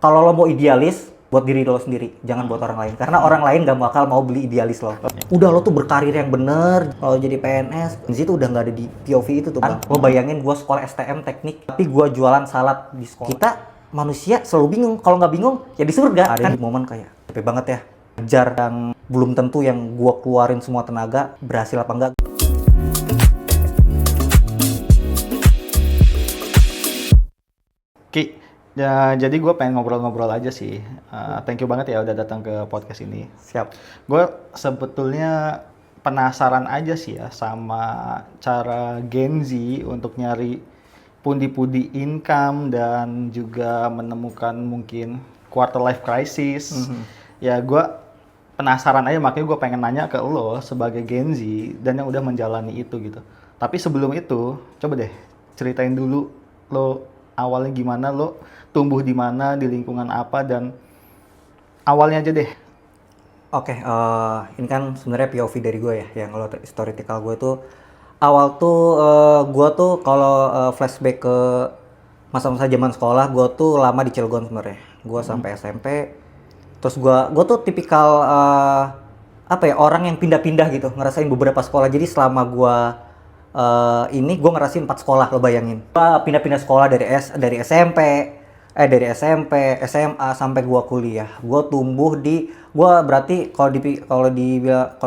Kalau lo mau idealis, buat diri lo sendiri, jangan buat orang lain. Karena orang lain gak bakal mau beli idealis lo. Udah lo tuh berkarir yang bener, kalau jadi PNS, di situ udah nggak ada di POV itu tuh bang. Lo bayangin gua sekolah STM teknik, tapi gua jualan salad di sekolah. Kita manusia selalu bingung, kalau nggak bingung ya di surga. Ada kan di momen kayak, capek banget ya. Kejar yang belum tentu yang gua keluarin semua tenaga, berhasil apa enggak. Ki, ya, jadi gue pengen ngobrol-ngobrol aja sih. Thank you banget ya udah datang ke podcast ini. Siap. Gue sebetulnya penasaran aja sih ya sama cara Gen Z untuk nyari pundi-pundi income dan juga menemukan mungkin quarter life crisis. Ya gue penasaran aja, makanya gue pengen nanya ke lo sebagai Gen Z dan yang udah menjalani itu gitu. Tapi sebelum itu, coba deh ceritain dulu lo awalnya gimana, lo tumbuh di mana, di lingkungan apa, dan awalnya aja deh. Oke, ini kan sebenarnya POV dari gue ya, yang kalau historical gue tuh awal tuh gue tuh kalau flashback ke masa-masa zaman sekolah, gue tuh lama di Cilegon sebenarnya. Gue sampai SMP, terus gue tuh tipikal apa ya, orang yang pindah-pindah gitu, ngerasain beberapa sekolah. Jadi selama gue ini gue ngerasain 4 sekolah, lo bayangin. Gue pindah-pindah sekolah dari SMP, SMA sampai gua kuliah. Gua tumbuh gua berarti kalau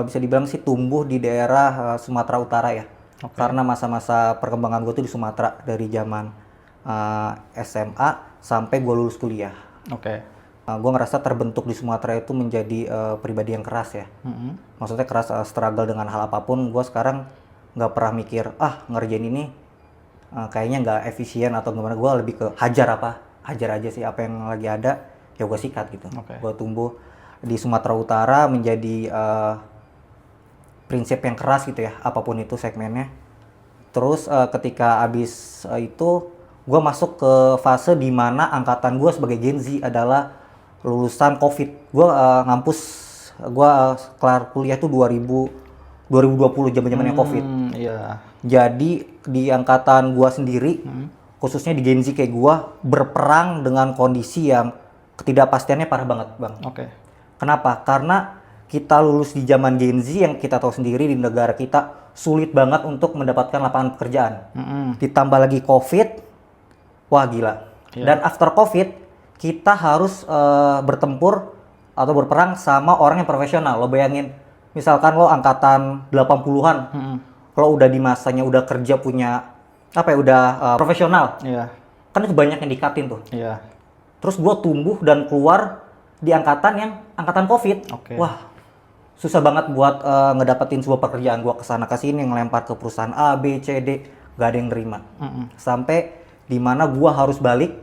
bisa dibilang sih tumbuh di daerah Sumatera Utara ya. Oke. Karena masa-masa perkembangan gua tuh di Sumatera dari zaman SMA sampai gua lulus kuliah. Oke. Gua ngerasa terbentuk di Sumatera itu menjadi pribadi yang keras ya. Maksudnya keras, struggle dengan hal apapun. Gua sekarang nggak pernah mikir ngerjain ini kayaknya nggak efisien atau gimana. Gua lebih ke hajar aja sih, apa yang lagi ada ya gue sikat gitu. Gue tumbuh di Sumatera Utara menjadi prinsip yang keras gitu ya, apapun itu segmennya. Terus ketika abis itu gue masuk ke fase di mana angkatan gue sebagai Gen Z adalah lulusan COVID. Gue gue kelar kuliah tuh 2020 zaman-zamannya COVID. Iya. Jadi di angkatan gue sendiri, khususnya di Gen Z kayak gua, berperang dengan kondisi yang ketidakpastiannya parah banget, Bang. Oke. Kenapa? Karena kita lulus di zaman Gen Z yang kita tahu sendiri di negara kita sulit banget untuk mendapatkan lapangan pekerjaan. Ditambah lagi COVID, wah gila. Iya. Dan after COVID, kita harus bertempur atau berperang sama orang yang profesional. Lo bayangin, misalkan lo angkatan 80-an, lo udah di masanya udah kerja punya udah profesional. Iya. Kan itu banyak yang dikatin tuh. Iya. Terus gue tumbuh dan keluar di angkatan COVID. Oke. Wah, susah banget buat ngedapetin sebuah pekerjaan. Gue kesana kesini ngelempar ke perusahaan A, B, C, D, gak ada yang nerima. Sampai dimana gue harus balik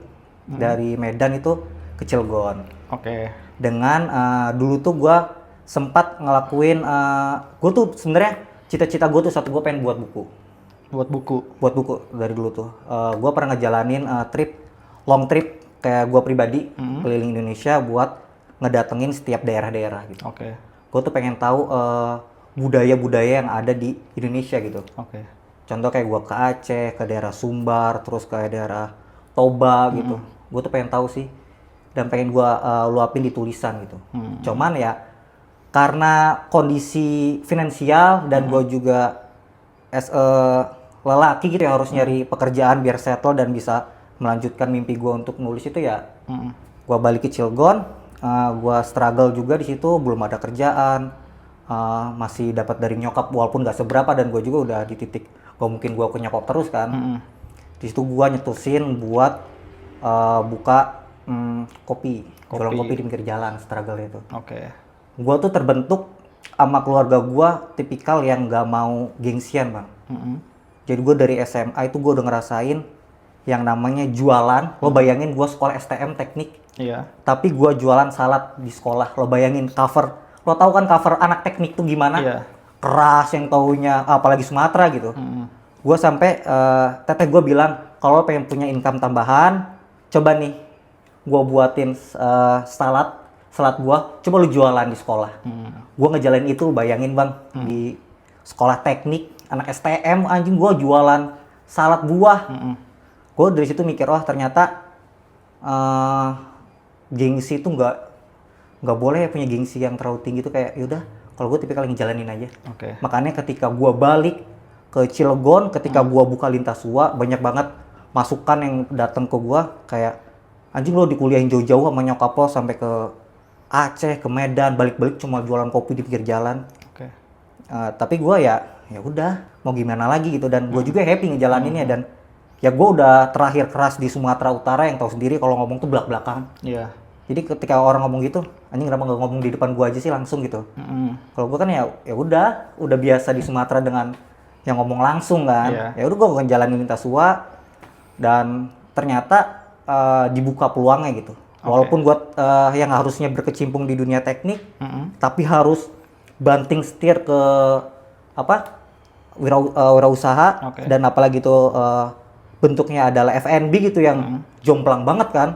dari Medan itu ke Cilegon. Oke. Dengan dulu tuh gue sempat ngelakuin, gue tuh sebenarnya cita-cita gue tuh gue pengen buat buku. Buat buku dari dulu tuh. Gue pernah ngejalanin long trip kayak gue pribadi keliling Indonesia buat ngedatengin setiap daerah-daerah gitu. Oke. Gue tuh pengen tahu budaya-budaya yang ada di Indonesia gitu. Oke. Contoh kayak gue ke Aceh, ke daerah Sumbar, terus ke daerah Toba gitu. Gue tuh pengen tahu sih, dan pengen gue luapin di tulisan gitu. Cuman ya karena kondisi finansial dan gue juga as a lelaki gitu ya, harus nyari pekerjaan biar settle dan bisa melanjutkan mimpi gue untuk nulis itu ya. Gue balik ke Cilegon, gue struggle juga di situ, belum ada kerjaan, masih dapat dari nyokap walaupun gak seberapa, dan gue juga udah di titik gue mungkin gue ke nyokap terus kan. Di situ gue nyetusin buat buka kopi, jualan kopi di pinggir jalan, struggle itu. Oke. Gue tuh terbentuk sama keluarga gue tipikal yang gak mau gengsian, Bang. Jadi gue dari SMA itu gue udah ngerasain yang namanya jualan. Lo bayangin gue sekolah STM teknik. Iya. Tapi gue jualan salad di sekolah. Lo bayangin cover. Lo tahu kan cover anak teknik tuh gimana? Iya. Keras yang taunya, apalagi Sumatera gitu. Gue sampai teteh gue bilang, kalau pengen punya income tambahan, coba nih gue buatin salad gue, coba lu jualan di sekolah. Gue ngejalanin itu, bayangin Bang, di sekolah teknik, anak STM, anjing gue jualan salad buah. Gue dari situ mikir, ternyata gengsi itu nggak boleh punya gengsi yang terlalu tinggi tuh, kayak yaudah kalau gue tipikal ngejalanin aja. Oke. Makanya ketika gue balik ke Cilegon, ketika gue buka Lintas Sua, banyak banget masukan yang datang ke gue kayak, anjing lo dikuliahin jauh-jauh sama nyokap lo sampai ke Aceh, ke Medan, balik-balik cuma jualan kopi di pinggir jalan. Oke. Tapi gue ya udah mau gimana lagi gitu, dan gue juga happy ngejalaninnya. Dan ya gue udah terakhir keras di Sumatera Utara, yang tahu sendiri kalau ngomong tuh belak-belakan. Iya. Jadi ketika orang ngomong gitu, anjing kenapa nggak ngomong di depan gue aja sih langsung gitu. Kalau gue kan ya udah biasa di Sumatera dengan yang ngomong langsung kan. Iya. Ya udah gue ngejalanin Lintas Sua, dan ternyata dibuka peluangnya gitu. Walaupun gue yang harusnya berkecimpung di dunia teknik, tapi harus banting setir ke wirausaha, dan apalagi tuh bentuknya adalah F&B gitu yang jomplang banget kan.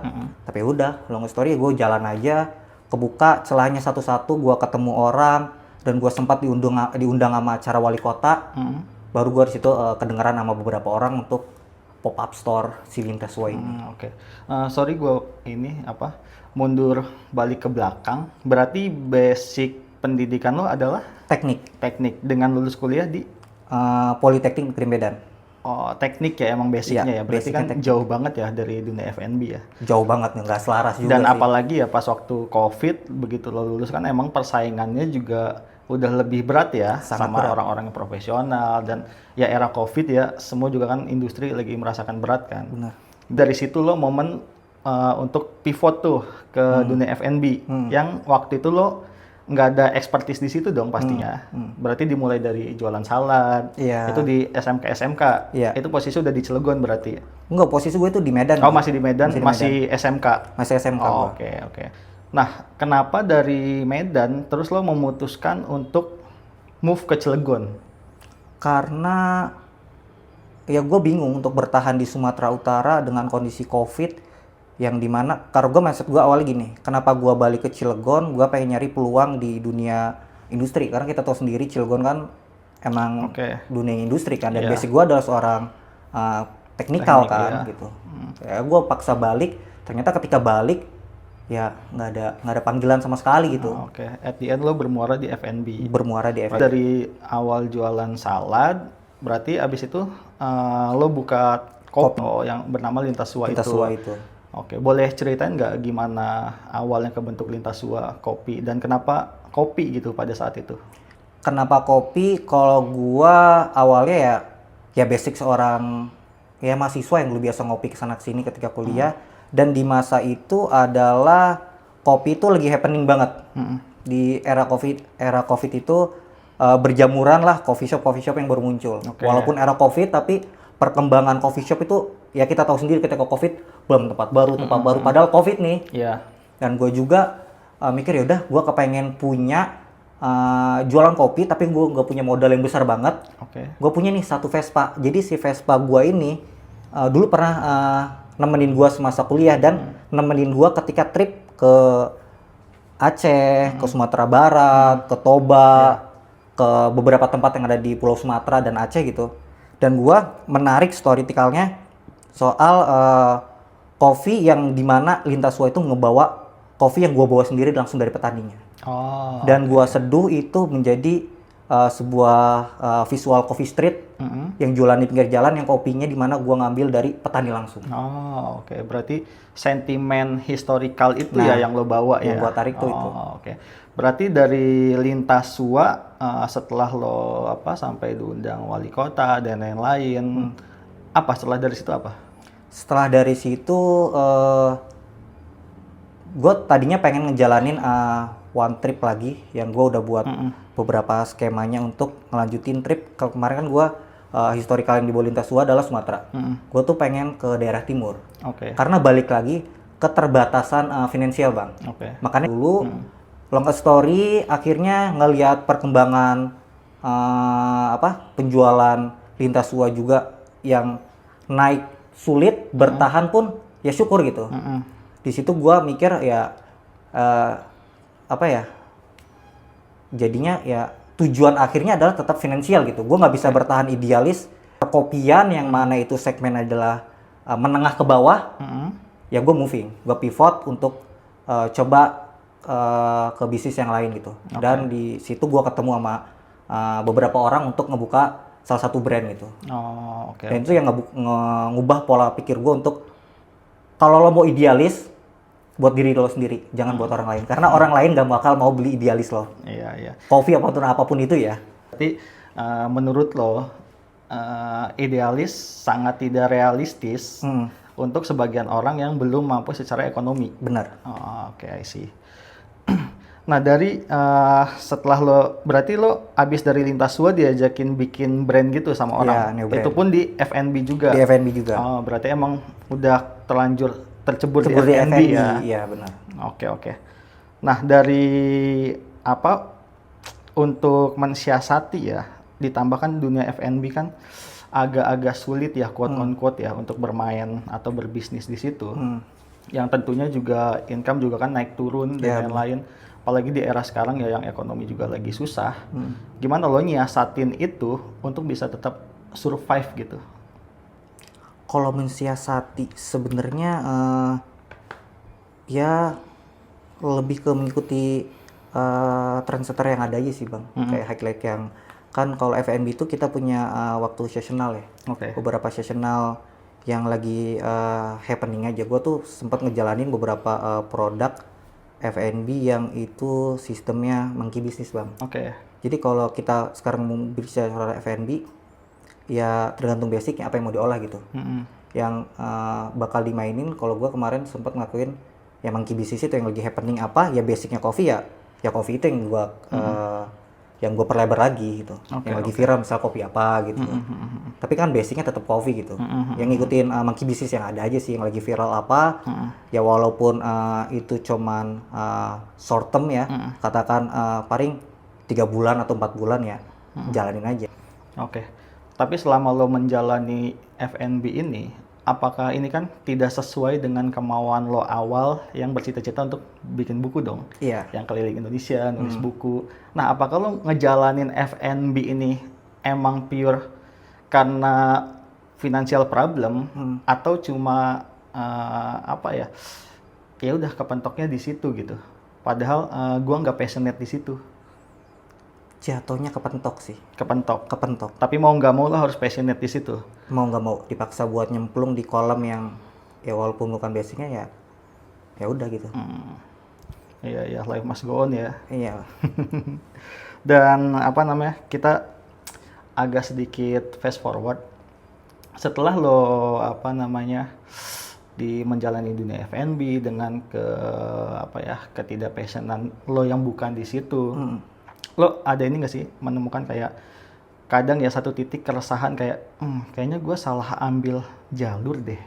Tapi udah, long story, gue jalan aja, kebuka celahnya satu-satu, gue ketemu orang, dan gue sempat diundang sama acara wali kota. Baru gue di situ kedengeran sama beberapa orang untuk pop up store si Lintas Sua ini. Oke. Sorry gue mundur balik ke belakang. Berarti basic pendidikan lo adalah teknik dengan lulus kuliah di Politeknik Negeri Medan. Oh, teknik ya emang basicnya ya. Berarti kan jauh banget ya dari dunia F&B ya. Jauh banget, nggak selaras juga. Dan sih. apalagi ya pas waktu COVID, begitu lo lulus kan emang persaingannya juga udah lebih berat ya. Sangat sama berat. orang-orang yang profesional. Dan ya era COVID ya, semua juga kan industri lagi merasakan berat kan. Benar. Dari situ lo momen untuk pivot tuh ke dunia F&B. Yang waktu itu lo nggak ada expertise di situ dong pastinya. Berarti dimulai dari jualan salad. Iya. Itu di SMK. Iya. Itu posisi udah di Cilegon berarti. Enggak, posisi gue itu di Medan. Oh, masih di Medan, masih SMK. Masih SMK Oh, gue. Oke. Nah, kenapa dari Medan terus lo memutuskan untuk move ke Cilegon? Karena ya gue bingung untuk bertahan di Sumatera Utara dengan kondisi COVID, yang dimana, karena gue mindset gue awalnya gini, kenapa gue balik ke Cilegon, gue pengen nyari peluang di dunia industri, karena kita tahu sendiri Cilegon kan emang dunia industri kan, dan basic gue adalah seorang teknikal kan, gitu. Ya gue paksa balik, ternyata ketika balik ya nggak ada panggilan sama sekali gitu. Oke. At the end lo bermuara di F&B. Bermuara di F&B. Dari awal jualan salad, berarti abis itu lo buka kopi yang bernama Lintas Sua Lintas Sua itu. Oke, boleh ceritain nggak gimana awalnya kebentuk Lintas Sua Kopi dan kenapa kopi gitu pada saat itu? Kenapa kopi? Kalau gua awalnya ya basic seorang ya mahasiswa yang dulu biasa ngopi kesana kesini ketika kuliah, dan di masa itu adalah kopi itu lagi happening banget. Di era COVID itu berjamuran lah coffee shop yang baru muncul. Walaupun era COVID, tapi perkembangan coffee shop itu ya kita tahu sendiri ketika COVID belum tempat baru padahal COVID nih. Iya. Dan gue juga mikir ya udah gue kepengen punya jualan kopi, tapi gue nggak punya modal yang besar banget. Gue punya nih satu Vespa. Jadi si Vespa gue ini dulu pernah nemenin gue semasa kuliah dan nemenin gue ketika trip ke Aceh, ke Sumatera Barat, ke Toba, ke beberapa tempat yang ada di Pulau Sumatera dan Aceh gitu. Dan gue menarik storytelling-nya soal kopi yang dimana Lintas Sua itu ngebawa kopi yang gue bawa sendiri langsung dari petaninya. Dan gue seduh itu menjadi sebuah visual coffee street yang jualan di pinggir jalan, yang kopinya dimana gue ngambil dari petani langsung. Berarti sentimen historikal itu ya yang lo bawa ya? Yang gue tarik tuh itu. Berarti dari Lintas Sua setelah lo sampai diundang wali kota dan lain-lain, setelah dari situ apa? Setelah dari situ gue tadinya pengen ngejalanin one trip lagi, yang gue udah buat beberapa skemanya untuk ngelanjutin trip. Kemarin kan gue historical yang di Lintas Sua adalah Sumatera. Gue tuh pengen ke daerah timur. Karena balik lagi keterbatasan finansial, Bang. Makanya dulu long story, akhirnya ngelihat perkembangan penjualan Lintas Sua juga yang naik sulit, bertahan pun ya syukur gitu. Di situ gue mikir ya jadinya ya tujuan akhirnya adalah tetap finansial gitu. Gue nggak bisa bertahan idealis perkopian yang mana itu segmen adalah menengah ke bawah. Ya gue moving, gue pivot untuk coba ke bisnis yang lain gitu. Dan di situ gue ketemu sama beberapa orang untuk ngebuka salah satu brand gitu. Oh, oke. Dan itu yang ngubah pola pikir gue untuk kalau lo mau idealis, buat diri lo sendiri, jangan buat orang lain. Karena orang lain gak bakal mau beli idealis lo. Iya, iya. Coffee apapun itu ya. Berarti menurut lo idealis sangat tidak realistis untuk sebagian orang yang belum mampu secara ekonomi. Benar. Oh, oke, I see. Nah, dari setelah lo, berarti lo abis dari Lintasua diajakin bikin brand gitu sama orang? Iya, new brand. Itu pun di F&B juga? Di F&B juga. Oh, berarti emang udah tercebur di Cebur di F&B ya? Iya, benar. Oke, oke. Nah, dari untuk mensiasati ya, ditambahkan dunia F&B kan agak-agak sulit ya, quote on quote ya, untuk bermain atau berbisnis di situ. Yang tentunya juga income juga kan naik turun dan lain-lain. Apalagi di era sekarang ya yang ekonomi juga lagi susah. Gimana lo nyiasatin itu untuk bisa tetap survive gitu? Kalau mensiasati sebenarnya ya lebih ke mengikuti trendsetter yang ada aja sih bang. Kayak highlight yang kan kalau F&B itu kita punya waktu seasonal ya. Beberapa seasonal yang lagi happening aja. Gue tuh sempat ngejalanin beberapa produk F&B yang itu sistemnya monkey business bang. Jadi kalau kita sekarang mau bicara F&B, ya tergantung basicnya apa yang mau diolah gitu. Yang bakal dimainin, kalau gue kemarin sempat ngelakuin ya monkey business itu yang lagi happening apa, ya basicnya coffee ya coffee itu yang gue perlebar lagi gitu. Yang lagi viral misal kopi apa gitu. Tapi kan basicnya tetap coffee gitu. Yang ngikutin monkey business yang ada aja sih, yang lagi viral apa. Ya walaupun itu cuman short term ya, katakan paling 3 bulan atau 4 bulan ya, jalanin aja. Tapi selama lo menjalani F&B ini, apakah ini kan tidak sesuai dengan kemauan lo awal yang bercita-cita untuk bikin buku dong? Iya. Yang keliling Indonesia, nulis buku. Nah, apakah lo ngejalanin F&B ini emang pure karena financial problem atau cuma ya udah kepentoknya di situ gitu. Padahal gua nggak passionate di situ. Jatuhnya kepentok sih. Kepentok. Tapi mau nggak mau lo harus passionate di situ. Mau nggak mau dipaksa buat nyemplung di kolam yang ya walaupun bukan basicnya ya udah gitu. Iya, life must go on ya. Iya. Dan kita agak sedikit fast forward. Setelah lo di menjalani dunia F&B dengan ketidakpassionan lo yang bukan di situ. Lo ada ini nggak sih menemukan kayak kadang ya satu titik keresahan kayak kayaknya gue salah ambil jalur deh,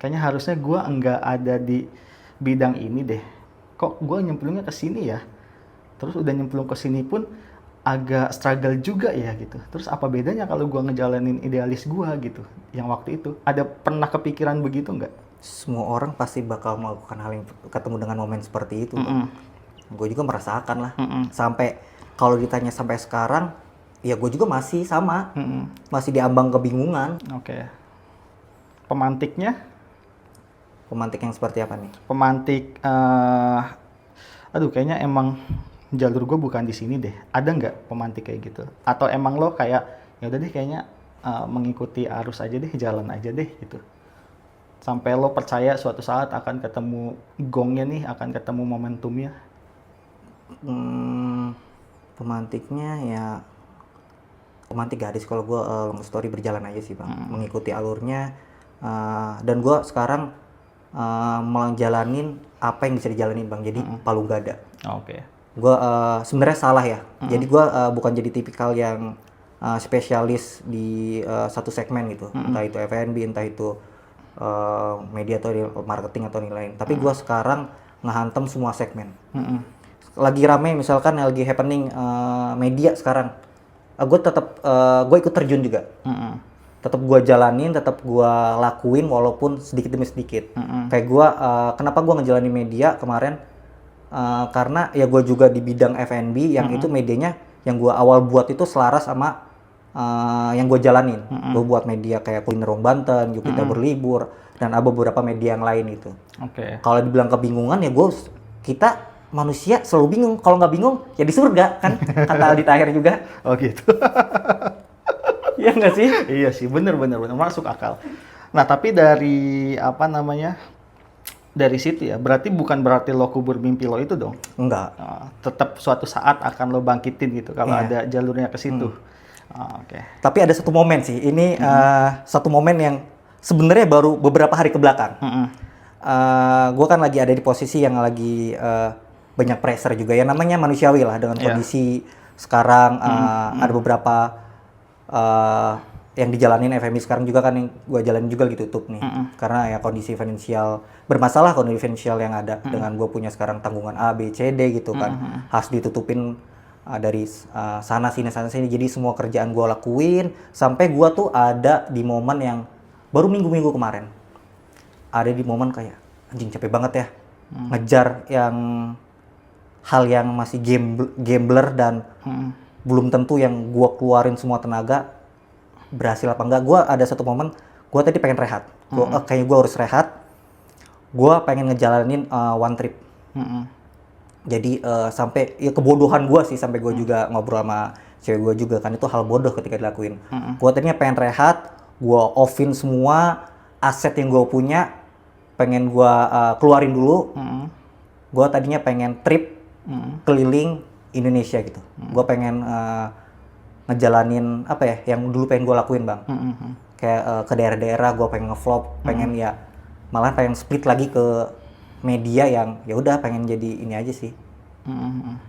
kayaknya harusnya gue enggak ada di bidang ini deh, kok gue nyemplungnya ke sini ya, terus udah nyemplung ke sini pun agak struggle juga ya gitu. Terus apa bedanya kalau gue ngejalanin idealis gue gitu yang waktu itu? Ada pernah kepikiran begitu nggak? Semua orang pasti bakal melakukan hal yang ketemu dengan momen seperti itu. Gue juga merasakan lah. Sampai kalau ditanya sampai sekarang, ya gue juga masih sama, masih diambang kebingungan. Pemantiknya? Pemantik yang seperti apa nih? Pemantik, kayaknya emang jalur gue bukan di sini deh. Ada nggak pemantik kayak gitu? Atau emang lo kayak, ya udah deh kayaknya mengikuti arus aja deh, jalan aja deh gitu. Sampai lo percaya suatu saat akan ketemu gongnya nih, akan ketemu momentumnya. Pemantiknya ya pemantik gadis kalau gue long story berjalan aja sih bang, mengikuti alurnya dan gue sekarang menjalanin apa yang bisa dijalanin bang, jadi palu gada. Gue sebenarnya salah ya, jadi gue bukan jadi tipikal yang spesialis di satu segmen gitu, entah itu F&B, entah itu media atau marketing atau lain-lain, tapi gue sekarang ngehantem semua segmen. Lagi rame misalkan lagi happening media sekarang, gue tetap gue ikut terjun juga, tetap gue jalanin, tetap gue lakuin walaupun sedikit demi sedikit. Kayak gue kenapa gue ngejalanin media kemarin, karena ya gue juga di bidang F&B yang itu medianya yang gue awal buat itu selaras sama yang gue jalanin. Gue buat media kayak Kuliner Warung Banten, Yuk Kita Berlibur, dan ada beberapa media yang lain itu. Kalau dibilang kebingungan ya gue kita manusia selalu bingung. Kalau nggak bingung, ya di surga kan? Kata Aldi Taher juga. Oh gitu. Iya nggak sih? Iya sih, bener masuk akal. Nah tapi dari apa namanya, dari situ ya, bukan berarti lo kubur mimpi lo itu dong. Enggak. Tetap suatu saat akan lo bangkitin gitu kalau ada jalurnya ke situ. Oke. Tapi ada satu momen sih. Ini satu momen yang sebenarnya baru beberapa hari ke belakang. Gue kan lagi ada di posisi yang lagi banyak pressure juga ya, namanya manusiawi lah dengan kondisi sekarang. Ada beberapa yang dijalanin FMI sekarang juga kan, yang gue jalanin juga lagi tutup nih karena ya kondisi finansial bermasalah, kondisi finansial yang ada dengan gue punya sekarang tanggungan A, B, C, D gitu kan, harus ditutupin dari sana sini. Jadi semua kerjaan gue lakuin sampai gue tuh ada di momen yang baru minggu kemarin, ada di momen kayak anjing capek banget ya ngejar yang hal yang masih gambler dan belum tentu yang gue keluarin semua tenaga berhasil apa enggak. Gue ada satu momen gue tadi pengen rehat, kayaknya gue harus rehat, gue pengen ngejalanin one trip. Jadi sampai ya kebodohan gue sih, sampai gue juga ngobrol sama cewek gue juga kan, itu hal bodoh ketika dilakuin. Gue tadinya pengen rehat, gue offin semua aset yang gue punya, pengen gue keluarin dulu. Gue tadinya pengen trip keliling Indonesia gitu. Gue pengen ngejalanin apa ya yang dulu pengen gue lakuin bang. Kayak ke daerah-daerah gue pengen ngevlog, pengen ya malah pengen split lagi ke media yang ya udah pengen jadi ini aja sih.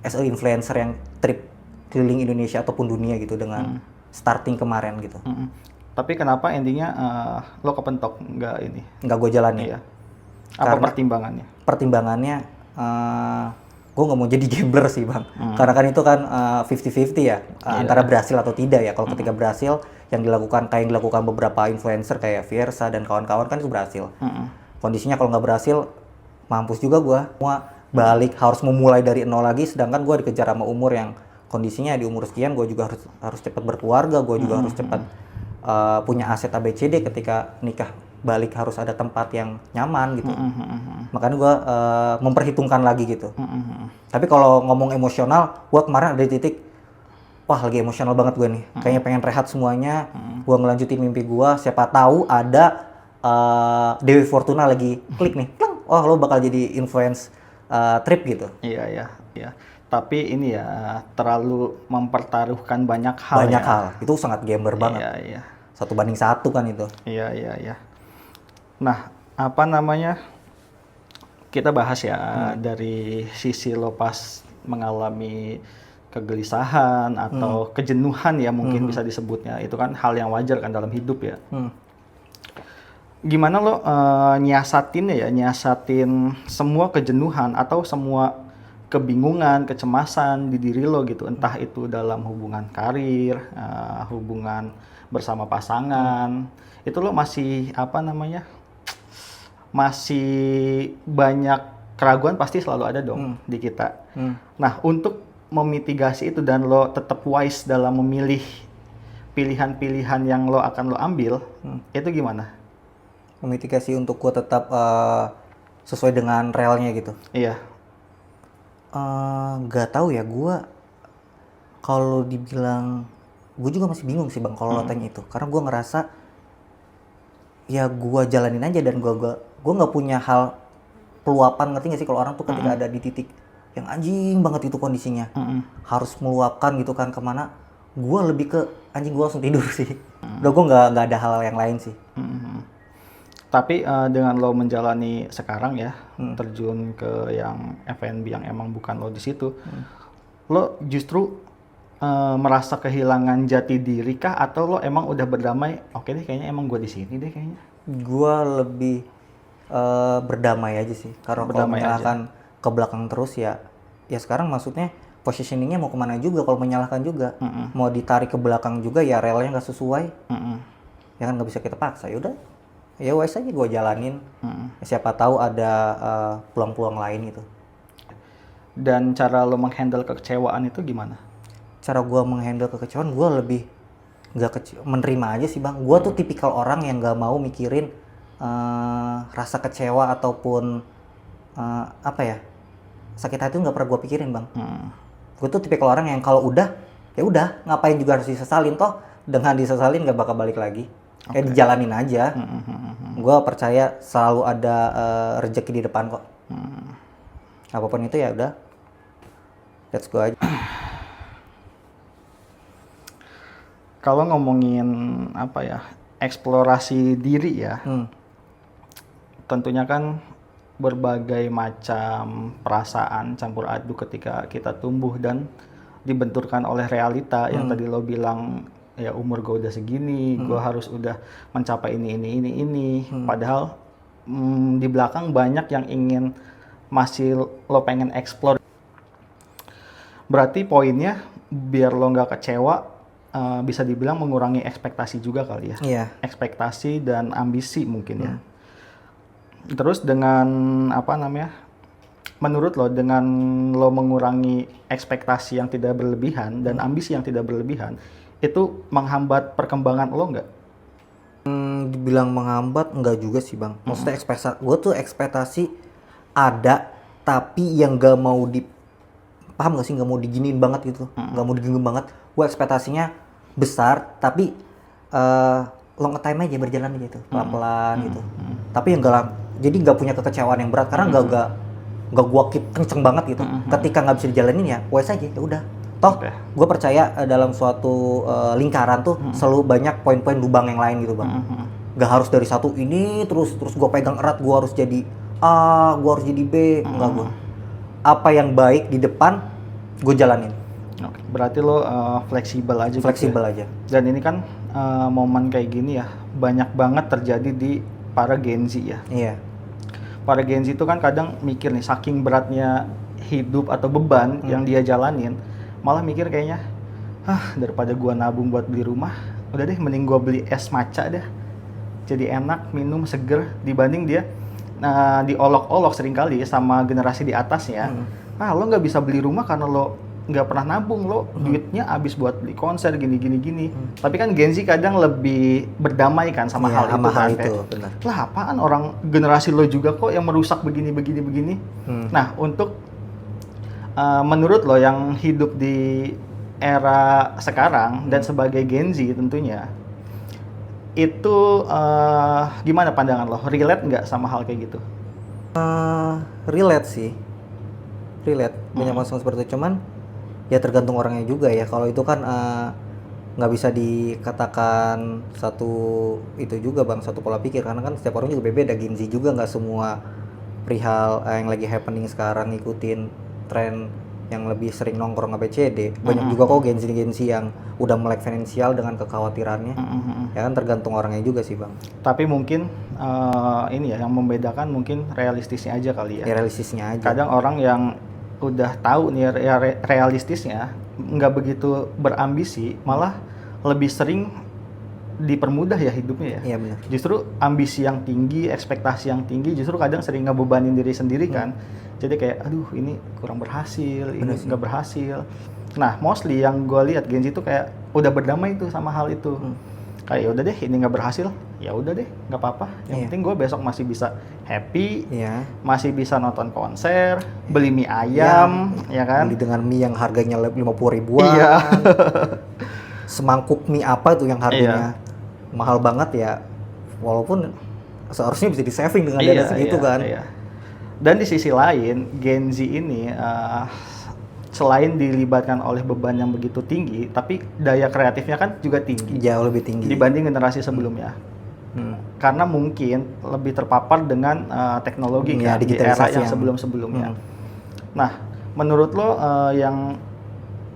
As a influencer yang trip keliling Indonesia ataupun dunia gitu dengan starting kemarin gitu. Tapi kenapa endingnya lo kepentok nggak gue jalani ya? Apa pertimbangannya? Pertimbangannya gue nggak mau jadi gambler sih bang, karena kan itu kan 50-50 ya, antara berhasil atau tidak ya. Kalau ketika berhasil, yang dilakukan kayak yang dilakukan beberapa influencer kayak Fiersa dan kawan-kawan kan itu berhasil. Kondisinya kalau nggak berhasil, mampus juga gue, semua balik harus memulai dari nol lagi. Sedangkan gue dikejar sama umur yang kondisinya di umur sekian, gue juga harus cepat berkeluarga, gue juga harus cepat punya aset ABCD. Ketika nikah balik harus ada tempat yang nyaman gitu. Makanya gue memperhitungkan lagi gitu. Tapi kalau ngomong emosional, gue kemarin ada di titik, wah lagi emosional banget gue nih. Kayaknya pengen rehat semuanya, gue ngelanjutin mimpi gue. Siapa tahu ada Dewi Fortuna lagi klik nih, oh lo bakal jadi influence trip gitu. Iya. Tapi ini ya terlalu mempertaruhkan banyak hal. Banyak hal, itu sangat gambler banget. Iya. 1:1 kan itu. Iya. Nah, apa namanya? Kita bahas ya dari sisi lo pas mengalami kegelisahan atau kejenuhan ya mungkin bisa disebutnya. Itu kan hal yang wajar kan dalam hidup ya. Gimana lo nyiasatin semua kejenuhan atau semua kebingungan, kecemasan di diri lo gitu. Entah itu dalam hubungan karir, hubungan bersama pasangan. Itu lo masih masih banyak keraguan pasti selalu ada dong di kita. Nah, untuk memitigasi itu dan lo tetap wise dalam memilih pilihan-pilihan yang lo akan lo ambil, itu gimana? Memitigasi untuk gue tetap sesuai dengan realnya gitu. Iya. Gak tahu ya, gue kalau dibilang, gue juga masih bingung sih bang kalau lo tanya itu, karena gue ngerasa ya gue jalanin aja dan gue nggak punya hal peluapan. Ngerti nggak sih kalau orang tuh ketika ada di titik yang anjing banget itu kondisinya, harus meluapkan gitu kan kemana? Gue lebih ke anjing, gue langsung tidur sih. Udah gue nggak ada hal yang lain sih. Tapi dengan lo menjalani sekarang ya, terjun ke yang F&B yang emang bukan lo di situ, lo justru merasa kehilangan jati diri kah, atau lo emang udah berdamai? Oke deh, kayaknya emang gue di sini deh kayaknya. Gue lebih berdamai aja sih, karena kalau menyalahkan ke belakang terus ya sekarang maksudnya positioningnya mau kemana juga. Kalau menyalahkan juga, mau ditarik ke belakang juga ya relnya nggak sesuai, ya kan nggak bisa kita paksa. Yaudah, ya wes aja gue jalanin. Siapa tahu ada peluang-peluang lain gitu. Dan cara lo menghandle kekecewaan itu gimana? Cara gue menghandle kekecewaan, gue lebih menerima aja sih bang. Gue tuh tipikal orang yang nggak mau mikirin rasa kecewa ataupun sakit hati tuh nggak pernah gue pikirin bang. Gue tuh tipe orang yang kalau udah ya udah ngapain juga harus disesalin, toh dengan disesalin nggak bakal balik lagi. Kayak dijalanin aja. Gue percaya selalu ada rezeki di depan kok. Apapun itu ya udah, let's go aja. Kalau ngomongin apa ya, eksplorasi diri ya, tentunya kan berbagai macam perasaan campur aduk ketika kita tumbuh dan dibenturkan oleh realita yang tadi lo bilang ya umur gue udah segini, gue harus udah mencapai ini. Padahal di belakang banyak yang ingin masih lo pengen explore. Berarti poinnya biar lo nggak kecewa, bisa dibilang mengurangi ekspektasi juga kali ya. Iya. Ekspektasi dan ambisi mungkin ya. Terus dengan apa namanya? Menurut lo dengan lo mengurangi ekspektasi yang tidak berlebihan dan ambisi yang tidak berlebihan, itu menghambat perkembangan lo nggak? Dibilang menghambat enggak juga sih bang. Maksudnya gue tuh ekspektasi ada, tapi yang gak mau paham gak sih, nggak mau diginiin banget gitu, nggak mau diginiin banget. Gue ekspektasinya besar, tapi long time aja, berjalan aja itu pelan-pelan gitu. Tapi yang gak, jadi nggak punya kekecewaan yang berat karena nggak gue keep kenceng banget gitu. Ketika nggak bisa dijalanin ya wes aja, ya udah. Toh gue percaya dalam suatu lingkaran tuh selalu banyak poin-poin lubang yang lain gitu bang. Gak harus dari satu ini terus gue pegang erat, gue harus jadi A, gue harus jadi B. Enggak, gue apa yang baik di depan gue jalanin. Oke, berarti lo fleksibel aja. Fleksibel gitu ya? aja. Dan ini kan momen kayak gini ya banyak banget terjadi di para Gen Z ya. Iya. Para Gen Z itu kan kadang mikir nih, saking beratnya hidup atau beban yang dia jalanin, malah mikir kayaknya, daripada gua nabung buat beli rumah, udah deh mending gua beli es matcha deh. Jadi enak, minum seger, dibanding dia diolok-olok seringkali sama generasi di atasnya. Lo nggak bisa beli rumah karena lo nggak pernah nabung, lo duitnya habis buat beli konser gini. Tapi kan Gen Z kadang lebih berdamai kan sama hal itu kan. Benar. Lah apaan, orang generasi lo juga kok yang merusak begini. Nah untuk menurut lo yang hidup di era sekarang dan sebagai Gen Z tentunya, itu gimana pandangan lo? Relate nggak sama hal kayak gitu? Relate sih. Relate. Banyak masalah seperti itu, cuman ya tergantung orangnya juga ya. Kalau itu kan nggak bisa dikatakan satu itu juga bang, satu pola pikir, karena kan setiap orang juga beda. Gen Z juga nggak semua perihal yang lagi happening sekarang ngikutin tren yang lebih sering nongkrong ABCD. Banyak juga kok Gen Z yang udah melek finansial dengan kekhawatirannya. Ya kan tergantung orangnya juga sih bang. Tapi mungkin ini ya yang membedakan mungkin realistisnya aja kali ya. Realistisnya aja. Kadang orang yang udah tahu nih realistisnya, nggak begitu berambisi, malah lebih sering dipermudah ya hidupnya ya. Iya benar. Justru ambisi yang tinggi, ekspektasi yang tinggi, justru kadang sering ngebebanin diri sendiri kan. Jadi kayak, aduh ini kurang berhasil, ini nggak berhasil. Nah mostly yang gue lihat Gen Z itu kayak udah berdamai tuh sama hal itu. Kayak ya udah deh ini nggak berhasil, ya udah deh nggak apa-apa. Yang penting gue besok masih bisa happy, masih bisa nonton konser, beli mie ayam, ya kan? Beli dengan mie yang harganya 50 ribuan. Iya. Semangkuk mie apa tuh yang harganya mahal banget ya, walaupun seharusnya bisa di saving dengan dana segitu kan. Dan di sisi lain Gen Z ini selain dilibatkan oleh beban yang begitu tinggi, tapi daya kreatifnya kan juga tinggi. Jauh lebih tinggi dibanding generasi sebelumnya. Karena mungkin lebih terpapar dengan teknologi kan, di era yang sebelum-sebelumnya. Nah, menurut lo yang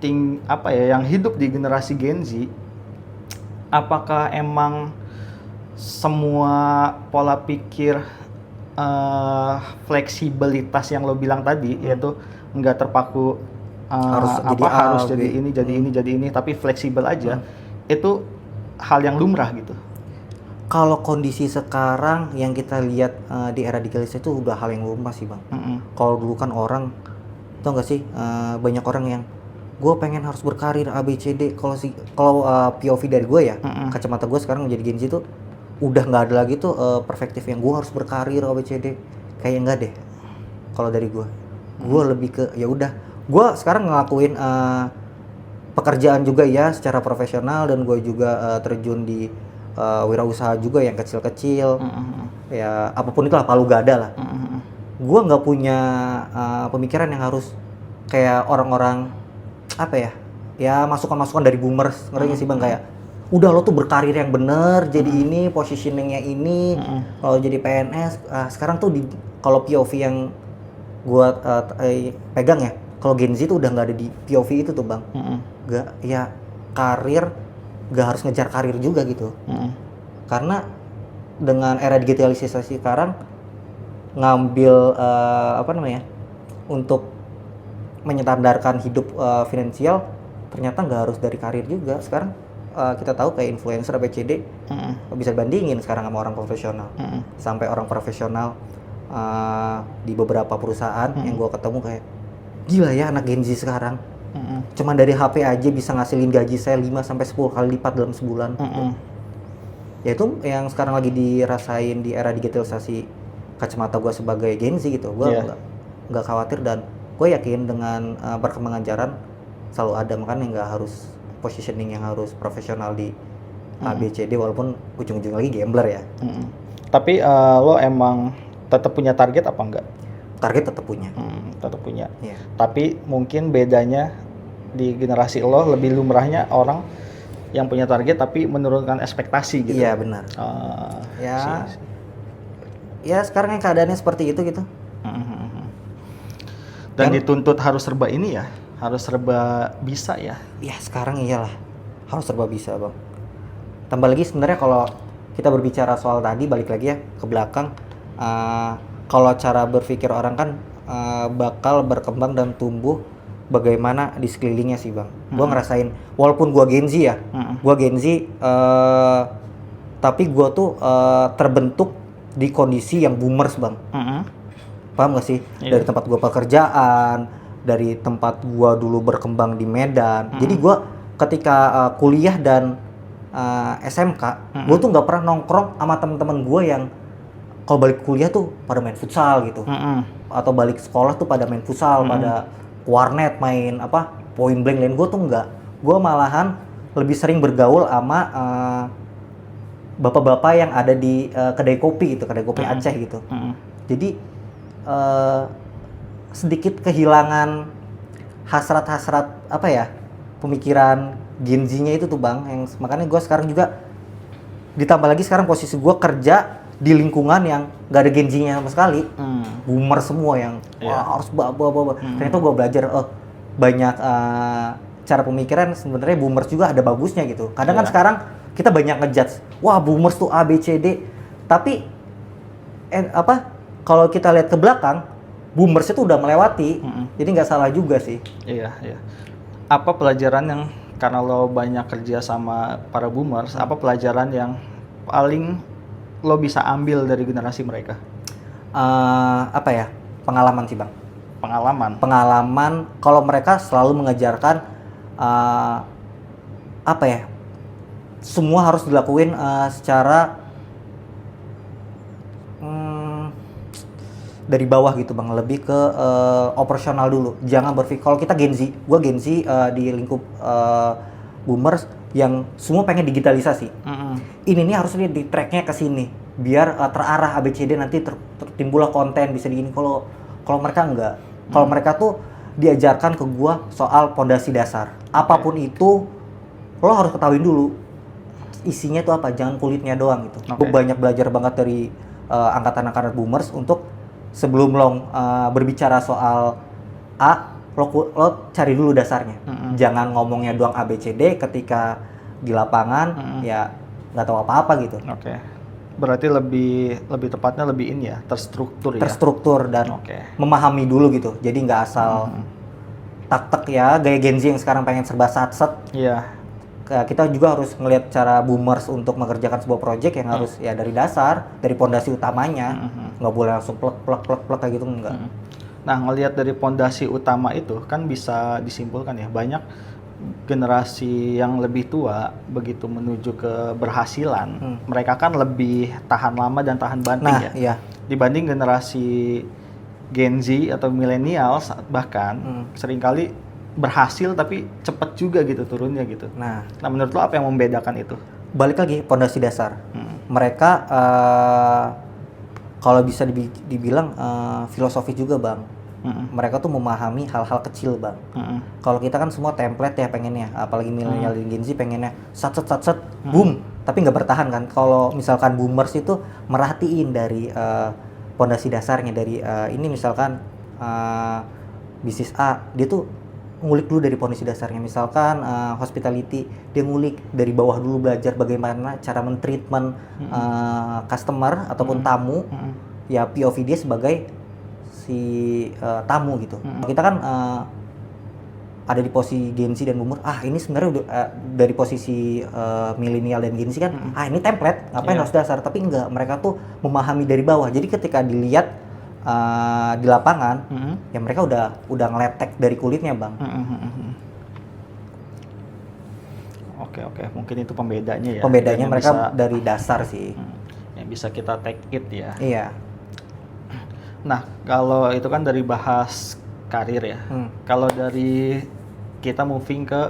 yang hidup di generasi Gen Z, apakah emang semua pola pikir fleksibilitas yang lo bilang tadi, yaitu nggak terpaku harus jadi ini, tapi fleksibel aja, itu hal yang lumrah gitu? Kalau kondisi sekarang yang kita lihat di era digitalisasi itu udah hal yang lumrah sih bang. Kalau dulu kan orang, tau nggak sih, banyak orang yang gue pengen harus berkarir ABCD. Kalau POV dari gue ya, kacamata gue sekarang menjadi Gen Z itu udah nggak ada lagi tuh perspektif yang gue harus berkarir ABCD. Kayak enggak deh kalau dari gue. Gue lebih ke ya udah, gue sekarang ngelakuin pekerjaan juga ya secara profesional, dan gue juga terjun di wirausaha juga yang kecil-kecil. Ya apapun itulah, palu gada lah. Gue nggak punya pemikiran yang harus kayak orang-orang apa ya, masukan-masukan dari boomers, ngerti nggak sih bang, kayak udah lo tuh berkarir yang bener, jadi ini positioningnya ini, kalau jadi PNS sekarang tuh kalau POV yang gua pegang ya, kalau Gen Z tuh udah nggak ada di POV itu tuh bang. Gak, ya karir gak harus ngejar karir juga gitu, karena dengan era digitalisasi sekarang ngambil apa namanya, untuk menyetandarkan hidup finansial ternyata nggak harus dari karir juga. Sekarang kita tahu kayak influencer ABCD bisa bandingin sekarang sama orang profesional. Sampai orang profesional di beberapa perusahaan yang gue ketemu kayak, gila ya anak Gen Z sekarang. Cuman dari HP aja bisa ngasilin gaji saya 5-10 kali lipat dalam sebulan. Ya itu yang sekarang lagi dirasain di era digitalisasi kacamata gue sebagai Gen Z gitu. Gue nggak khawatir, dan gue yakin dengan perkembangan jaran selalu ada, makanya nggak harus positioning yang harus profesional di ABCD, walaupun ujung-ujung lagi gambler ya. Tapi lo emang tetap punya target apa enggak? Target tetap punya. Tetap punya. Yeah. Tapi mungkin bedanya di generasi lo lebih lumrahnya orang yang punya target tapi menurunkan ekspektasi gitu. Iya benar. Ya sekarang yang keadaannya seperti itu gitu. Dan dituntut harus serba ini ya, harus serba bisa ya. Ya sekarang iyalah, harus serba bisa bang. Tambah lagi sebenarnya kalau kita berbicara soal tadi, balik lagi ya ke belakang, kalau cara berpikir orang kan bakal berkembang dan tumbuh bagaimana di sekelilingnya sih bang. Gue ngerasain, walaupun gue Gen Z ya, gue Gen Z, tapi gue tuh terbentuk di kondisi yang boomers bang. Paham gak sih? Dari tempat gue pekerjaan, dari tempat gue dulu berkembang di Medan. Jadi gue ketika kuliah dan SMK, gue tuh nggak pernah nongkrong sama teman-teman gue yang kalau balik kuliah tuh pada main futsal gitu, atau balik sekolah tuh pada main futsal, pada warnet main point blank lane. Gue tuh nggak, gue malahan lebih sering bergaul sama bapak-bapak yang ada di kedai kopi gitu, kedai kopi Aceh gitu. Jadi sedikit kehilangan hasrat-hasrat pemikiran Gen Z-nya itu tuh bang, yang makanya gue sekarang juga ditambah lagi sekarang posisi gue kerja di lingkungan yang gak ada Gen Z-nya sama sekali, boomer semua yang harus ternyata gue belajar banyak cara pemikiran sebenarnya boomers juga ada bagusnya gitu. Kadang kan sekarang kita banyak ngejudge, wah boomers tuh A B C D, tapi kalau kita lihat ke belakang, boomers itu udah melewati, jadi nggak salah juga sih. Iya. Apa pelajaran yang, karena lo banyak kerja sama para boomers, apa pelajaran yang paling lo bisa ambil dari generasi mereka? Pengalaman sih bang. Pengalaman, kalau mereka selalu mengejarkan semua harus dilakuin secara dari bawah gitu bang, lebih ke operasional dulu. Jangan berpikir, kalau kita Gen Z, gue Gen Z di lingkup boomers yang semua pengen digitalisasi. Ini nih harusnya di tracknya ke sini, biar terarah ABCD, nanti tertimbullah konten bisa digini. Kalau mereka enggak, kalau mereka tuh diajarkan ke gue soal pondasi dasar. Apapun itu, lo harus ketahui dulu isinya tuh apa, jangan kulitnya doang gitu. Gue banyak belajar banget dari angkatan-angkatan boomers untuk sebelum lo berbicara soal A, lo cari dulu dasarnya. Jangan ngomongnya doang ABCD, ketika di lapangan ya nggak tahu apa-apa gitu. Berarti lebih tepatnya lebih ini ya, terstruktur dan memahami dulu gitu. Jadi nggak asal tak-tak ya, gaya Gen Z yang sekarang pengen serba sat-set. Kita juga harus ngelihat cara boomers untuk mengerjakan sebuah project yang harus ya dari dasar, dari pondasi utamanya. Nggak boleh langsung plek kayak gitu, enggak. Nah, ngelihat dari pondasi utama itu kan bisa disimpulkan ya, banyak generasi yang lebih tua begitu menuju keberhasilan, mereka kan lebih tahan lama dan tahan banting dibanding generasi Gen Z atau millennials bahkan seringkali berhasil tapi cepat juga gitu turunnya gitu. Nah, Nah, menurut lo apa yang membedakan itu? balik lagi pondasi dasar. Mereka kalau bisa dibilang filosofi juga, Bang. Mereka tuh memahami hal-hal kecil, Bang. Kalau kita kan semua template ya pengennya, apalagi milenial dan Gen Z pengennya sat boom, tapi nggak bertahan kan. Kalau misalkan boomers itu merhatiin dari pondasi dasarnya dari ini misalkan bisnis A, dia tuh ngulik dulu dari pondasi dasarnya. Misalkan hospitality, dia ngulik dari bawah dulu, belajar bagaimana cara men-treatment customer ataupun tamu. Ya POV dia sebagai si tamu gitu. Kita kan ada di posisi Gen Z dan boomer. Ini sebenarnya udah dari posisi milenial dan Gen Z kan. Ini template, ngapain harus dasar? Tapi enggak, mereka tuh memahami dari bawah. Jadi ketika dilihat di lapangan, ya mereka udah ngeletek dari kulitnya, Bang. Oke, mungkin itu pembedanya ya. Pembedanya yang mereka bisa, dari dasar sih. yang bisa kita take it ya. Iya. Nah, kalau itu kan dari bahas karir ya. Kalau dari kita moving ke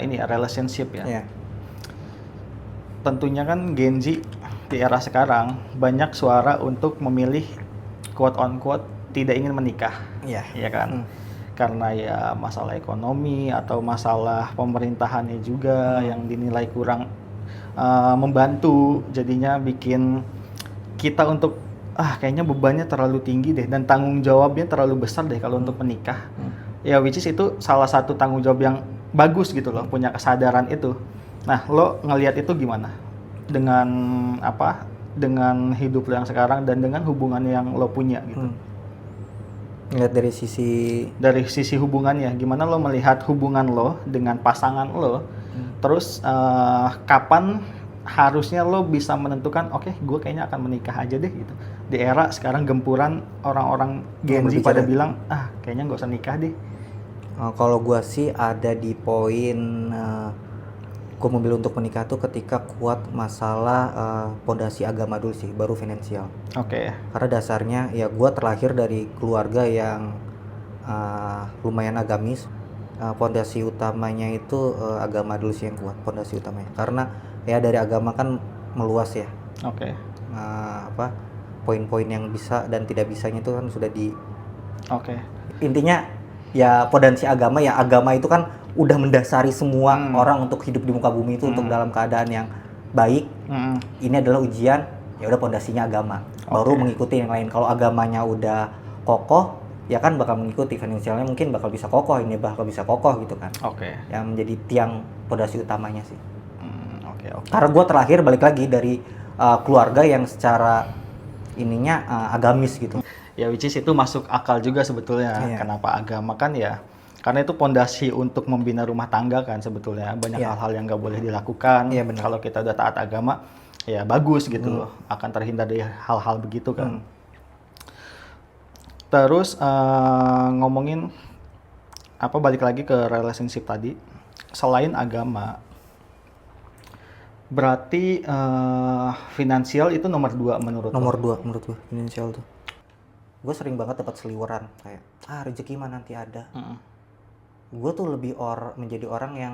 ini ya, relationship ya. Iya. Tentunya kan Gen Z di era sekarang banyak suara untuk memilih quote on quote tidak ingin menikah. Iya. Ya kan? Karena ya masalah ekonomi atau masalah pemerintahannya juga yang dinilai kurang membantu, jadinya bikin kita untuk kayaknya bebannya terlalu tinggi deh dan tanggung jawabnya terlalu besar deh kalau untuk menikah. Ya which is itu salah satu tanggung jawab yang bagus gitu loh, punya kesadaran itu. Nah, lo ngelihat itu gimana? Dengan apa? Dengan hidup lo yang sekarang dan dengan hubungan yang lo punya gitu. Ngeliat dari sisi hubungannya, gimana lo melihat hubungan lo dengan pasangan lo? Terus kapan harusnya lo bisa menentukan, oke, gue kayaknya akan menikah aja deh gitu. Di era sekarang gempuran orang-orang Gen Z pada bilang, kayaknya nggak usah nikah deh. Kalau gue sih ada di poin gue memilih untuk menikah tuh ketika kuat masalah pondasi agama dulu sih, baru finansial. Oke. Karena dasarnya ya gue terlahir dari keluarga yang lumayan agamis. Pondasi utamanya itu agama dulu sih yang kuat, pondasi utamanya. Karena ya dari agama kan meluas ya. Oke. Poin-poin yang bisa dan tidak bisanya itu kan sudah di. Oke. Intinya ya pondasi agama ya, agama itu kan udah mendasari semua orang untuk hidup di muka bumi itu untuk dalam keadaan yang baik. Ini adalah ujian, ya udah pondasinya agama. Baru mengikuti yang lain. Kalau agamanya udah kokoh, ya kan bakal mengikuti, finansialnya mungkin bakal bisa kokoh, ini bakal bisa kokoh gitu kan. Yang menjadi tiang pondasi utamanya sih. Karena gue terlahir balik lagi dari keluarga yang secara ininya agamis gitu. Ya which is itu masuk akal juga sebetulnya. Kenapa agama kan ya? Karena itu pondasi untuk membina rumah tangga kan sebetulnya. Banyak hal-hal yang nggak boleh dilakukan. Kalau kita udah taat agama, ya bagus gitu loh. Akan terhindar dari hal-hal begitu kan. Terus ngomongin balik lagi ke relationship tadi. Selain agama, berarti finansial itu nomor 2 menurut Nomor 2 menurut gue, finansial tuh. Gue sering banget dapat seliweran kayak rezeki mah nanti ada. Gue tuh lebih menjadi orang yang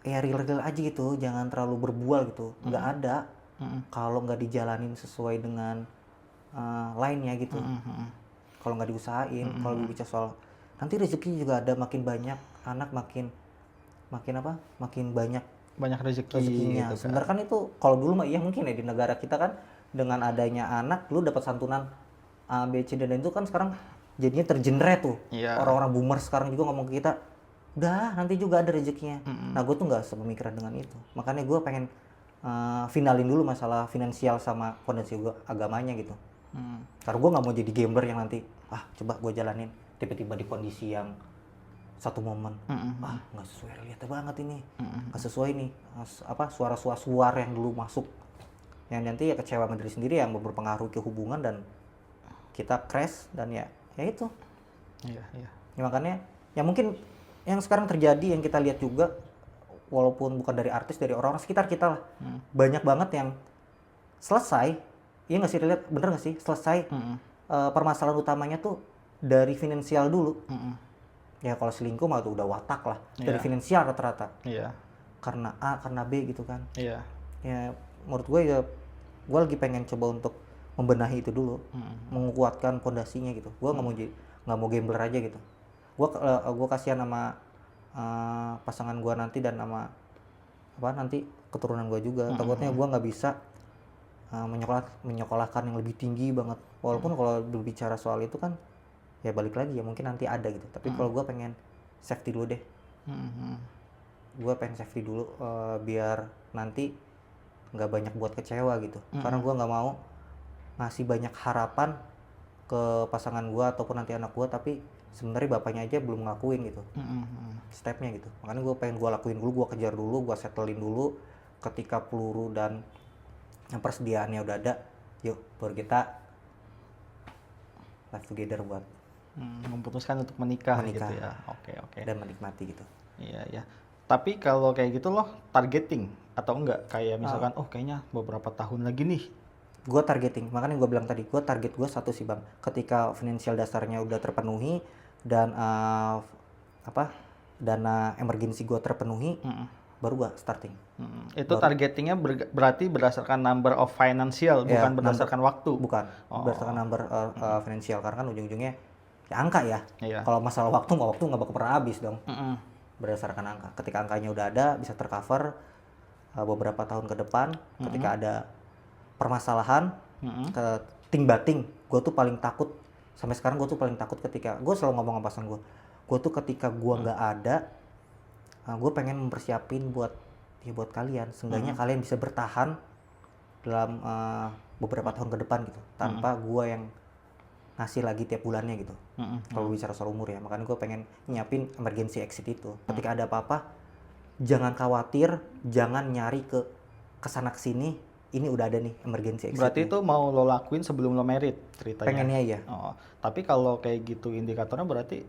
real aja gitu, jangan terlalu berbual gitu. Nggak ada kalau nggak dijalanin sesuai dengan lainnya gitu. Kalau nggak diusahain, kalau bicara soal nanti rezeki juga ada, makin banyak anak makin banyak rezekinya. gitu kan. Sebenarnya kan itu kalau dulu mah iya mungkin ya di negara kita kan dengan adanya anak lu dapat santunan A, B, C dan itu kan sekarang jadinya tergenerate tuh. Orang-orang boomer sekarang juga ngomong ke kita, udah nanti juga ada rezekinya. Nah gue tuh nggak sepemikiran dengan itu. Makanya gue pengen finalin dulu masalah finansial sama fondasi agamanya gitu. Karena gue nggak mau jadi gambler yang nanti coba gue jalanin tiba-tiba di kondisi yang satu momen nggak sesuai realita banget ini, nggak sesuai nih suara yang dulu masuk, yang nanti ya kecewa sama diri sendiri yang berpengaruh ke hubungan dan kita crash dan ya itu. Ya, makanya ya mungkin yang sekarang terjadi yang kita lihat juga, walaupun bukan dari artis, dari orang-orang sekitar kita lah, banyak banget yang selesai iya nggak sih, relate, bener nggak sih, selesai permasalahan utamanya tuh dari finansial dulu. Ya kalau selingkuh mah tuh udah watak lah, dari Iya. finansial rata-rata, Iya. karena A karena B gitu kan. Iya. Ya menurut gue ya, gue lagi pengen coba untuk membenahi itu dulu, menguatkan pondasinya gitu. Gue nggak mau gambler aja gitu. Gue kasihan sama pasangan gue nanti, dan sama apa nanti keturunan gue juga. Takutnya gue nggak bisa menyekolahkan yang lebih tinggi banget. Walaupun kalau berbicara soal itu kan ya balik lagi ya, mungkin nanti ada gitu. Tapi kalau gue pengen safety dulu deh. Gue pengen safety dulu, biar nanti nggak banyak buat kecewa gitu. Karena gue nggak mau ngasih banyak harapan ke pasangan gue ataupun nanti anak gue, tapi sebenarnya bapaknya aja belum ngelakuin gitu stepnya gitu. Makanya gue pengen gue lakuin dulu, gue kejar dulu, gue settlein dulu. Ketika peluru dan yang persediaannya udah ada, yuk baru kita live together buat Memutuskan untuk menikah Menikah. gitu ya. Oke. dan menikmati gitu. Iya ya. Tapi kalau kayak gitu loh targeting atau enggak, kayak misalkan kayaknya beberapa tahun lagi nih. Gue targeting, makanya gue bilang tadi, gue target gue satu sih bang, ketika finansial dasarnya udah terpenuhi dan dana emergency gue terpenuhi, baru gue starting. Itu targetingnya berarti berdasarkan number of financial, Ya, bukan berdasarkan waktu. Bukan, berdasarkan number finansial, karena kan ujung-ujungnya ya angka ya. Iya. Kalau masalah waktu nggak bakal pernah habis dong. Berdasarkan angka, ketika angkanya udah ada, bisa tercover beberapa tahun ke depan. Ketika ada permasalahan, ting bating, gue tuh paling takut sampai sekarang. Gue tuh paling takut ketika gue selalu ngomong sama pasangan gue tuh ketika gue nggak ada, gue pengen mempersiapin buat kalian, seenggaknya kalian bisa bertahan dalam beberapa tahun ke depan gitu, tanpa gue yang ngasih lagi tiap bulannya gitu. Kalau bicara soal umur ya, makanya gue pengen nyiapin emergency exit itu. Ketika ada apa-apa, jangan khawatir, jangan nyari ke kesana kesini. Ini udah ada nih emergency exit. Berarti itu mau lo lakuin sebelum lo merit ceritanya? Pengennya iya. Tapi kalau kayak gitu indikatornya berarti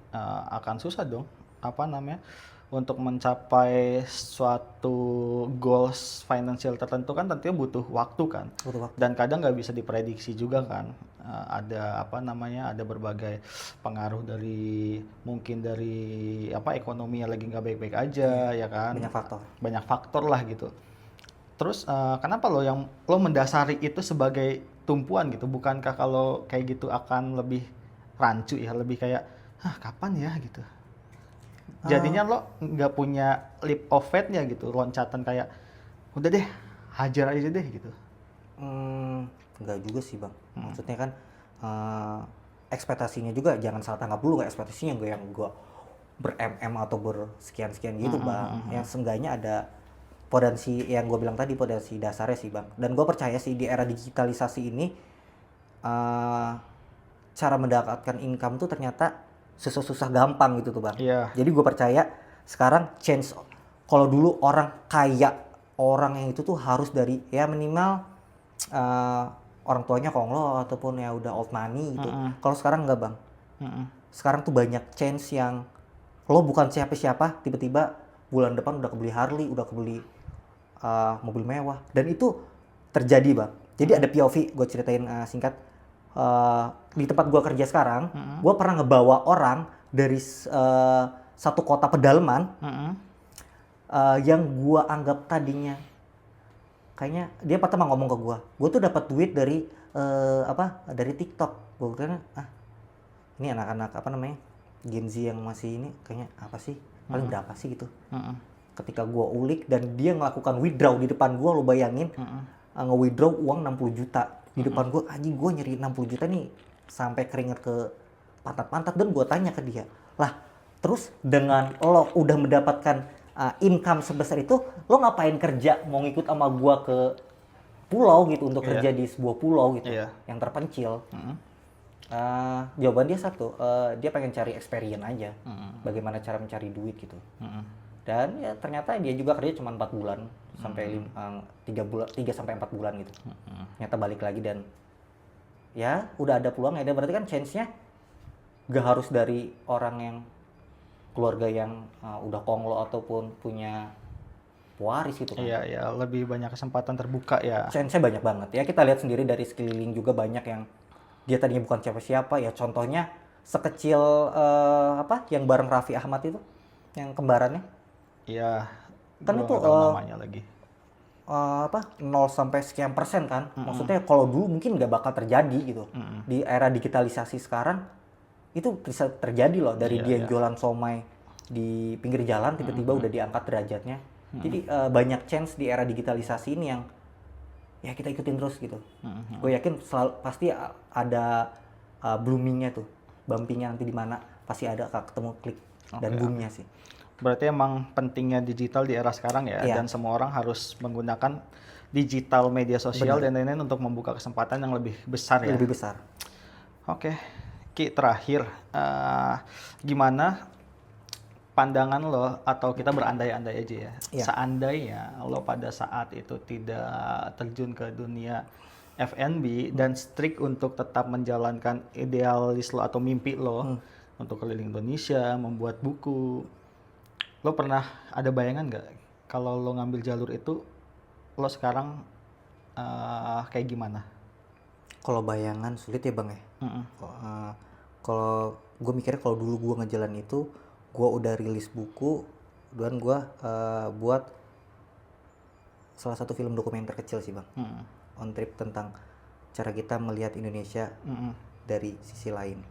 akan susah dong, apa namanya, untuk mencapai suatu goals financial tertentu kan tentunya butuh waktu kan. Butuh waktu. Dan kadang nggak bisa diprediksi juga kan. Ada apa namanya, ada berbagai pengaruh dari mungkin dari apa, ekonomi yang lagi nggak baik-baik aja ya kan. Banyak faktor lah gitu. Terus kenapa lo mendasari itu sebagai tumpuan gitu? Bukankah kalau kayak gitu akan lebih rancu ya, lebih kayak kapan ya gitu? Jadinya lo nggak punya leap of faith-nya gitu, loncatan kayak udah deh hajar aja deh gitu. Enggak juga sih bang. Maksudnya kan ekspektasinya juga jangan salah tangkap dulu. Kayak ekspektasinya gue yang gue ber-MM atau bersekian-sekian gitu bang. Yang seenggaknya ada potensi yang gue bilang tadi, potensi dasarnya sih bang. Dan gue percaya sih di era digitalisasi ini cara mendapatkan income tuh ternyata susah gampang gitu tuh bang. Jadi gue percaya sekarang change. Kalau dulu orang kaya, orang yang itu tuh harus dari ya minimal orang tuanya konglo ataupun ya udah old money gitu. Kalau sekarang enggak bang. Sekarang tuh banyak change yang lo bukan siapa-siapa, tiba-tiba bulan depan udah kebeli Harley, udah kebeli mobil mewah. Dan itu terjadi bang. Jadi ada POV, gue ceritain singkat. Di tempat gue kerja sekarang, gue pernah ngebawa orang dari satu kota pedalaman yang gue anggap tadinya kayaknya dia pertama ngomong ke gue tuh dapat duit dari dari TikTok. Gue kira ini anak-anak apa namanya Gen Z yang masih ini kayaknya apa sih, paling berapa sih gitu. Ketika gue ulik dan dia melakukan withdraw di depan gue, lo bayangin nge-withdraw uang 60 juta di depan gue. Anjing, gue nyeri 60 juta nih sampai keringet ke pantat-pantat. Dan gue tanya ke dia, lah terus dengan lo udah mendapatkan income sebesar itu, lo ngapain kerja mau ngikut sama gue ke pulau gitu untuk kerja di sebuah pulau gitu yang terpencil? Jawaban dia satu, dia pengen cari experience aja, bagaimana cara mencari duit gitu. Dan ya ternyata dia juga kerja cuma 4 bulan sampai 3 sampai 4 bulan gitu. Ternyata balik lagi dan ya udah ada peluang ya. Dan berarti kan chance-nya gak harus dari orang yang keluarga yang udah konglo ataupun punya pewaris gitu kan. Iya, ya lebih banyak kesempatan terbuka ya. Chance-nya banyak banget. Ya kita lihat sendiri dari sekeliling juga banyak yang dia tadinya bukan siapa-siapa ya. Contohnya sekecil yang bareng Raffi Ahmad itu, yang kembarannya. Iya, Kan gua itu nggak tahu namanya lagi. 0 sampai sekian persen kan. Maksudnya kalau dulu mungkin nggak bakal terjadi gitu. Di era digitalisasi sekarang itu bisa terjadi loh, dari Iya, dia iya. jualan somai di pinggir jalan tiba-tiba udah diangkat derajatnya. Jadi banyak chance di era digitalisasi ini yang ya kita ikutin terus gitu. Gue yakin pasti ada bloomingnya tuh, bumpingnya nanti di mana pasti ada ketemu klik dan boomnya sih. Berarti emang pentingnya digital di era sekarang ya, Iya. dan semua orang harus menggunakan digital media sosial dan lain-lain untuk membuka kesempatan yang lebih besar ya. Lebih besar. Oke, Ki, terakhir, gimana pandangan lo, atau kita berandai-andai aja ya, Iya. seandainya lo pada saat itu tidak terjun ke dunia F&B dan strict untuk tetap menjalankan idealis lo atau mimpi lo untuk keliling Indonesia, membuat buku, lo pernah ada bayangan nggak kalau lo ngambil jalur itu, lo sekarang kayak gimana? Kalau bayangan sulit ya bang ya. Kalau gue mikirnya kalau dulu gue ngejalan itu, gue udah rilis buku dan gue buat salah satu film dokumenter kecil sih bang, on trip tentang cara kita melihat Indonesia dari sisi lain.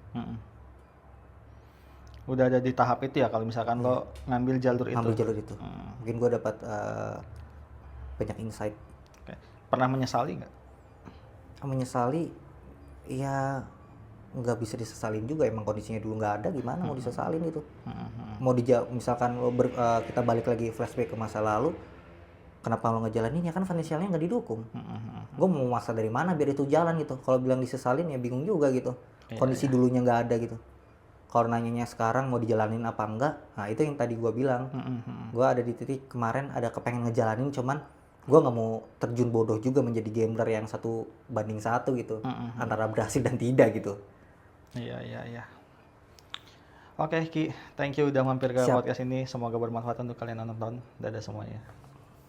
Udah ada di tahap itu ya kalau misalkan lo ngambil jalur itu? Ngambil jalur itu, mungkin gue dapat banyak insight. Oke. Pernah menyesali nggak? Menyesali ya nggak bisa disesalin juga, emang kondisinya dulu nggak ada, gimana mau disesalin itu. Mau misalkan kita balik lagi flashback ke masa lalu, kenapa lo ngejalanin ya kan finansialnya nggak didukung. Gue mau masa dari mana biar itu jalan gitu. Kalau bilang disesalin ya bingung juga gitu, kondisi dulunya nggak ada gitu. Kalau nanyanya sekarang mau dijalanin apa enggak, nah itu yang tadi gue bilang. Gue ada di titik kemarin ada kepengen ngejalanin, cuman gue nggak mau terjun bodoh juga menjadi gambler yang 1:1 gitu, antara berhasil dan tidak gitu. Iya. Oke, Ki, thank you udah mampir ke Siap. podcast ini. Semoga bermanfaat untuk kalian yang nonton. Dadah semuanya.